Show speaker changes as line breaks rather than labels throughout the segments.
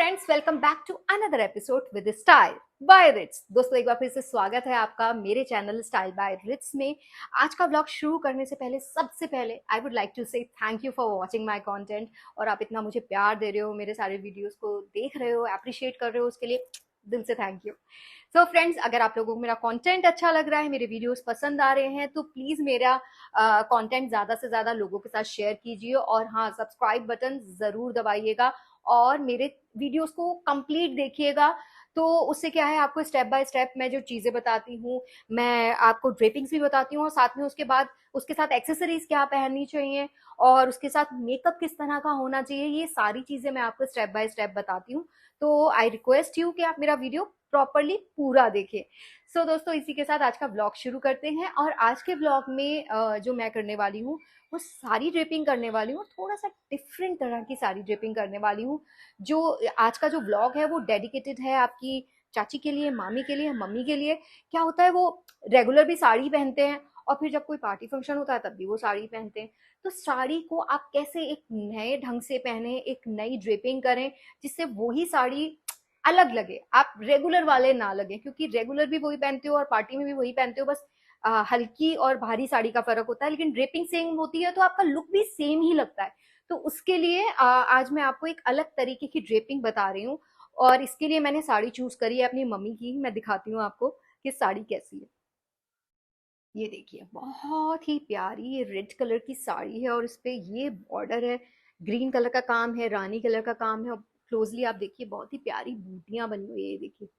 Friends, welcome back to another episode with style by Rits. दोस्तों, एक बार फिर से स्वागत है आपका मेरे चैनल स्टाइल बाय रिट्स में। आज का व्लॉग शुरू करने से पहले सबसे पहले आई वुड लाइक टू से thank you for watching my content. और आप इतना मुझे प्यार दे रहे हो, मेरे सारे वीडियोस को देख रहे हो, अप्रिशिएट कर रहे हो, उसके लिए दिल से थैंक यू। सो फ्रेंड्स, अगर आप लोगों को मेरा कंटेंट अच्छा लग रहा है, मेरे वीडियोस पसंद आ रहे हैं, तो प्लीज मेरा कंटेंट ज्यादा से ज्यादा लोगों के साथ शेयर कीजिए। और हाँ, सब्सक्राइब बटन जरूर दबाइएगा और मेरे वीडियोस को कंप्लीट देखिएगा। तो उससे क्या है, आपको स्टेप बाय स्टेप मैं जो चीजें बताती हूँ, मैं आपको ड्रेपिंग्स भी बताती हूँ और साथ में उसके बाद उसके साथ एक्सेसरीज क्या पहननी चाहिए और उसके साथ मेकअप किस तरह का होना चाहिए, ये सारी चीजें मैं आपको स्टेप बाय स्टेप बताती हूँ। तो आई रिक्वेस्ट यू कि आप मेरा वीडियो प्रॉपरली पूरा देखें। सो दोस्तों, इसी के साथ आज का ब्लॉग शुरू करते हैं। और आज के ब्लॉग में जो मैं करने वाली हूँ वो साड़ी ड्रेपिंग करने वाली हूँ, थोड़ा सा डिफरेंट तरह की साड़ी ड्रेपिंग करने वाली हूँ। जो आज का जो ब्लॉग है वो डेडिकेटेड है आपकी चाची के लिए, मामी के लिए, मम्मी के लिए। क्या होता है, वो रेगुलर भी साड़ी पहनते हैं और फिर जब कोई पार्टी फंक्शन होता है तब भी वो साड़ी पहनते हैं। तो साड़ी को आप कैसे एक नए ढंग से पहने, एक नई ड्रेपिंग करें जिससे वही साड़ी अलग लगे, आप रेगुलर वाले ना लगे, क्योंकि रेगुलर भी वही पहनते हो और पार्टी में भी वही पहनते हो, बस हल्की और भारी साड़ी का फर्क होता है, लेकिन ड्रेपिंग सेम होती है तो आपका लुक भी सेम ही लगता है। तो उसके लिए आज मैं आपको एक अलग तरीके की ड्रेपिंग बता रही हूँ। और इसके लिए मैंने साड़ी चूज करी है अपनी मम्मी की। मैं दिखाती हूँ आपको कि साड़ी कैसी है। ये देखिए, बहुत ही प्यारी ये रेड कलर की साड़ी है और इस पे ये बॉर्डर है, ग्रीन कलर का काम है, रानी कलर का काम है। और क्लोजली आप देखिए, बहुत ही प्यारी बूटियां बनी हुई है। ये देखिए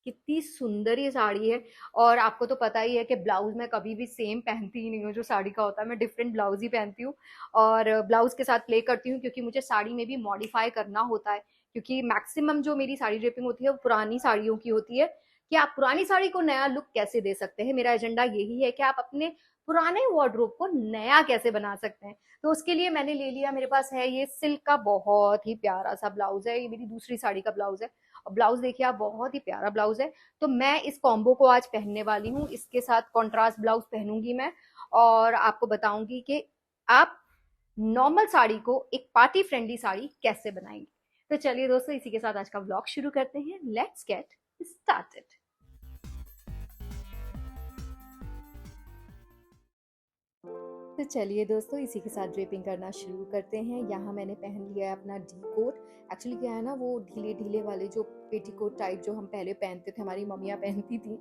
कितनी सुंदर ये साड़ी है। और आपको तो पता ही है कि ब्लाउज मैं कभी भी सेम पहनती ही नहीं हूँ जो साड़ी का होता है, मैं डिफरेंट ब्लाउज ही पहनती हूँ और ब्लाउज के साथ प्ले करती हूँ, क्योंकि मुझे साड़ी में भी मॉडिफाई करना होता है। क्योंकि मैक्सिमम जो मेरी साड़ी ड्रेपिंग होती है वो पुरानी साड़ियों की होती है कि आप पुरानी साड़ी को नया लुक कैसे दे सकते हैं। मेरा एजेंडा यही है कि आप अपने पुराने वार्डरोब को नया कैसे बना सकते हैं। तो उसके लिए मैंने ले लिया, मेरे पास है ये सिल्क का बहुत ही प्यारा सा ब्लाउज है, ये मेरी दूसरी साड़ी का ब्लाउज है। और ब्लाउज देखिए आप, बहुत ही प्यारा ब्लाउज है। तो मैं इस कॉम्बो को आज पहनने वाली हूँ, इसके साथ कॉन्ट्रास्ट ब्लाउज पहनूंगी मैं और आपको बताऊंगी कि आप नॉर्मल साड़ी को एक पार्टी फ्रेंडली साड़ी कैसे बनाएंगे। तो चलिए दोस्तों, इसी के साथ आज का ब्लॉग शुरू करते हैं। Let's get started. तो चलिए दोस्तों, इसी के साथ ड्रेपिंग करना शुरू करते हैं। यहाँ मैंने पहन लिया है अपना डी कोट। एक्चुअली क्या है ना, वो ढीले ढीले वाले जो पेटीकोट टाइप जो हम पहले पहनते थे, हमारी मम्मियाँ पहनती थी।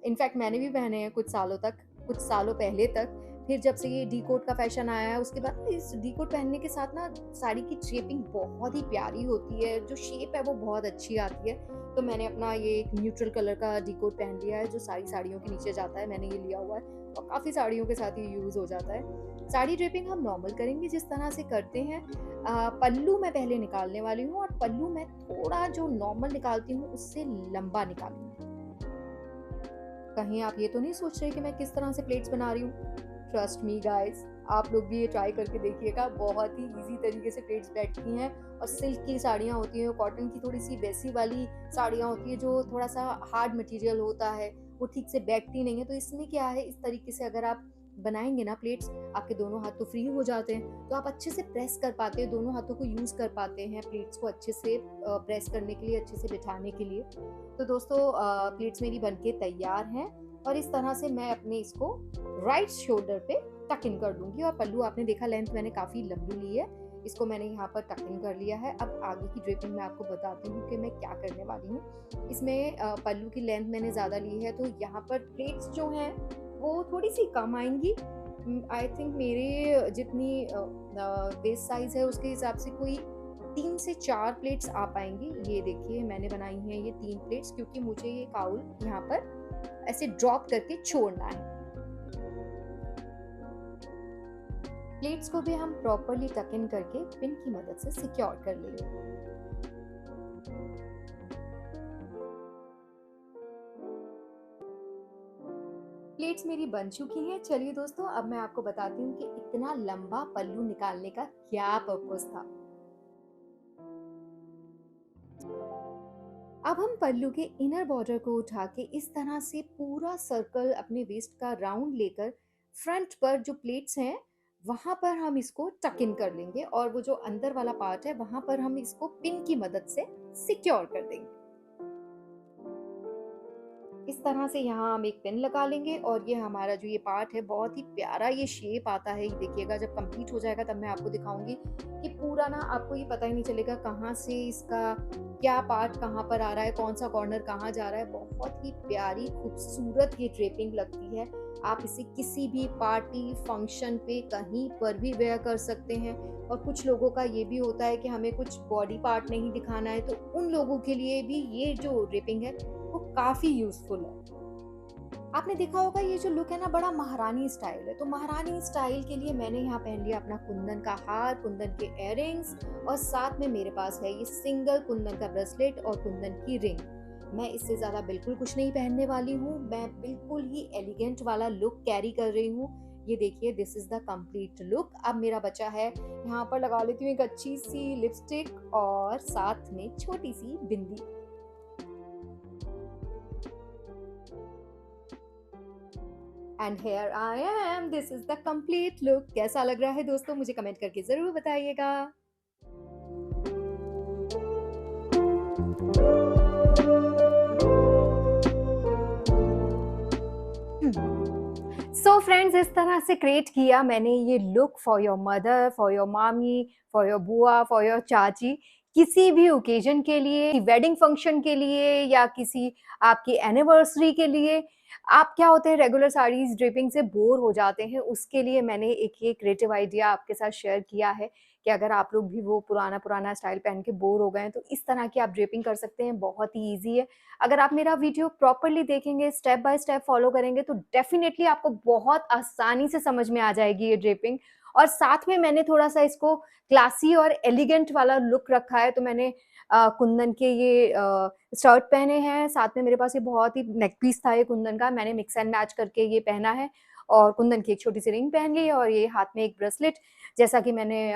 इनफैक्ट मैंने भी पहने हैं कुछ सालों तक, कुछ सालों पहले तक। फिर जब से ये डी कोट का फैशन आया है, उसके बाद इस डी कोट पहनने के साथ ना साड़ी की ड्रेपिंग बहुत ही प्यारी होती है, जो शेप है वो बहुत अच्छी आती है। तो मैंने अपना ये एक न्यूट्रल कलर का डी कोट पहन लिया है जो सारी साड़ियों के नीचे जाता है, मैंने ये लिया हुआ है और काफ़ी साड़ियों के साथ ये यूज़ हो जाता है। साड़ी ड्रेपिंग हम नॉर्मल करेंगे जिस तरह से करते हैं। पल्लू मैं पहले निकालने वाली हूँ और पल्लू मैं थोड़ा जो नॉर्मल निकालती हूँ उससे लंबा निकालूंगी। कहीं आप ये तो नहीं सोच रहे कि मैं किस तरह से प्लेट्स बना रही हूँ। ट्रस्ट मी गाइस, आप लोग भी ये ट्राई करके देखिएगा, बहुत ही इजी तरीके से प्लेट्स बैठती हैं। और सिल्क की साड़ियाँ होती हैं, कॉटन की थोड़ी सी वैसी वाली साड़ियाँ होती है जो थोड़ा सा हार्ड मटेरियल होता है, वो ठीक से बैठती नहीं है। तो इसमें क्या है, इस तरीके से अगर आप बनाएंगे ना प्लेट्स, आपके दोनों हाथ तो फ्री हो जाते हैं, तो आप अच्छे से प्रेस कर पाते हैं, दोनों हाथों को यूज कर पाते हैं प्लेट्स को अच्छे से प्रेस करने के लिए, अच्छे से बिठाने के लिए। तो दोस्तों, प्लेट्स मेरी बनके तैयार हैं और इस तरह से मैं अपने इसको राइट शोल्डर पे टक इन कर दूंगी। और पल्लू आपने देखा, लेंथ मैंने काफी लंबी ली है, इसको मैंने यहाँ पर टक इन कर लिया है। अब आगे की ड्रेपिंग मैं आपको बताती हूँ कि मैं क्या करने वाली हूँ। इसमें पल्लू की लेंथ मैंने ज़्यादा ली है, तो यहाँ पर प्लेट्स जो हैं वो थोड़ी सी कम आएंगी। आई थिंक मेरे जितनी वेस्ट साइज है उसके हिसाब से कोई 3 से 4 प्लेट्स आ पाएंगी। ये देखिए, मैंने बनाई हैं ये 3 प्लेट्स, क्योंकि मुझे ये काउल यहाँ पर ऐसे ड्रॉप करके छोड़ना है। प्लेट्स को भी हम प्रॉपरली टक इन करके पिन की मदद से सिक्योर कर लेंगे। प्लेट्स मेरी बन चुकी हैं। चलिए दोस्तों, अब मैं आपको बताती हूँ कि इतना लंबा पल्लू निकालने का क्या पर्पस था। अब हम पल्लू के इनर बॉर्डर को उठा के इस तरह से पूरा सर्कल अपने वेस्ट का राउंड लेकर फ्रंट पर जो प्लेट्स हैं वहाँ पर हम इसको टक इन कर लेंगे और वो जो अंदर वाला पार्ट है वहाँ पर हम इसको पिन की मदद से सिक्योर कर देंगे। इस तरह से यहाँ हम एक पिन लगा लेंगे और ये हमारा जो ये पार्ट है बहुत ही प्यारा ये शेप आता है। ये देखिएगा जब कंप्लीट हो जाएगा तब मैं आपको दिखाऊंगी कि पूरा ना आपको ये पता ही नहीं चलेगा कहाँ से इसका क्या पार्ट कहाँ पर आ रहा है, कौन सा कॉर्नर कहाँ जा रहा है। बहुत ही प्यारी खूबसूरत ये ड्रेपिंग लगती है। आप इसे किसी भी पार्टी फंक्शन पे कहीं पर भी वेयर कर सकते हैं। और कुछ लोगों का ये भी होता है कि हमें कुछ बॉडी पार्ट नहीं दिखाना है, तो उन लोगों के लिए भी ये जो ड्रेपिंग है वो काफी यूजफुल है। आपने देखा होगा ये जो लुक है ना बड़ा महारानी स्टाइल है, तो महारानी स्टाइल के लिए मैंने यहाँ पहन लिया अपना कुंदन का हार, कुंदन के इयररिंग्स और साथ में मेरे पास है ये सिंगल कुंदन का ब्रेसलेट और कुंदन की रिंग। मैं इससे ज्यादा बिल्कुल कुछ नहीं पहनने वाली हूँ, मैं बिल्कुल ही एलिगेंट वाला लुक कैरी कर रही हूँ। ये देखिए this is the complete look. अब मेरा बचा है यहाँ पर लगा लेती हूँ एक अच्छी सी लिपस्टिक और साथ में छोटी सी bindi. And here I am, this is the complete look. कैसा लग रहा है दोस्तों, मुझे कमेंट करके जरूर बताइएगा। सो फ्रेंड्स, इस तरह से क्रिएट किया मैंने ये look for your mother, for your मामी, फॉर योर बुआ, फॉर योर चाची। किसी भी ओकेजन के लिए, वेडिंग फंक्शन के लिए या किसी आपकी एनिवर्सरी के लिए, आप क्या होते हैं रेगुलर साड़ीज ड्रेपिंग से बोर हो जाते हैं, उसके लिए मैंने एक ये क्रिएटिव आइडिया आपके साथ शेयर किया है कि अगर आप लोग भी वो पुराना पुराना स्टाइल पहन के बोर हो गए हैं तो इस तरह की आप ड्रेपिंग कर सकते हैं। बहुत ही ईजी है। अगर आप मेरा वीडियो प्रॉपरली देखेंगे, स्टेप बाय स्टेप फॉलो करेंगे तो डेफिनेटली आपको बहुत आसानी से समझ में आ जाएगी ये ड्रेपिंग। और साथ में मैंने थोड़ा सा इसको क्लासी और एलिगेंट वाला लुक रखा है, तो मैंने कुंदन के ये शर्ट पहने हैं, साथ में मेरे पास ये बहुत ही नेक पीस था ये कुंदन का, मैंने मिक्स एंड मैच करके ये पहना है और कुंदन की एक छोटी सी रिंग पहन ली है और ये हाथ में एक ब्रेसलेट। जैसा कि मैंने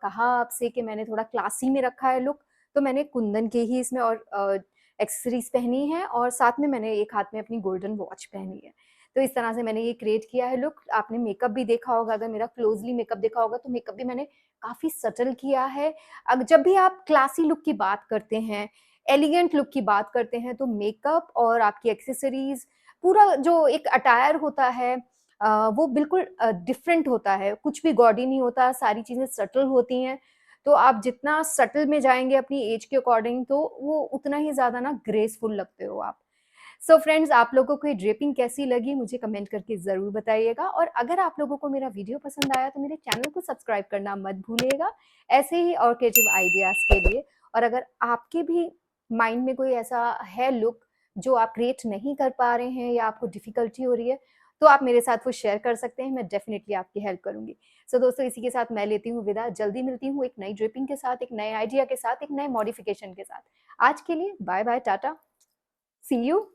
कहा आपसे कि मैंने थोड़ा क्लासी में रखा है लुक, तो मैंने कुंदन के ही इसमें और एक्सेसरीज पहनी है और साथ में मैंने एक हाथ में अपनी गोल्डन वॉच पहनी है। तो इस तरह से मैंने ये क्रिएट किया है लुक। आपने मेकअप भी देखा होगा, अगर मेरा क्लोजली मेकअप देखा होगा तो मेकअप भी मैंने काफी सटल किया है। अब जब भी आप क्लासी लुक की बात करते हैं, एलिगेंट लुक की बात करते हैं, तो मेकअप और आपकी एक्सेसरीज, पूरा जो एक अटायर होता है वो बिल्कुल डिफरेंट होता है। कुछ भी गॉडी नहीं होता, सारी चीजें सटल होती हैं। तो आप जितना सटल में जाएंगे अपनी एज के अकॉर्डिंग, तो वो उतना ही ज्यादा ना ग्रेसफुल लगते हो आप। सो फ्रेंड्स, आप लोगों को ये ड्रेपिंग कैसी लगी मुझे कमेंट करके ज़रूर बताइएगा। और अगर आप लोगों को मेरा वीडियो पसंद आया तो मेरे चैनल को सब्सक्राइब करना मत भूलिएगा, ऐसे ही और क्रिएटिव आइडियाज़ के लिए। और अगर आपके भी माइंड में कोई ऐसा है लुक जो आप क्रिएट नहीं कर पा रहे हैं या आपको डिफ़िकल्टी हो रही है, तो आप मेरे साथ वो शेयर कर सकते हैं, मैं डेफ़िनिटली आपकी हेल्प करूँगी। सो दोस्तों, इसी के साथ मैं लेती हूँ विदा। जल्दी मिलती हूँ एक नई ड्रेपिंग के साथ, एक नए आइडिया के साथ, एक नए मॉडिफ़िकेशन के साथ। आज के लिए bye bye, tata, see you.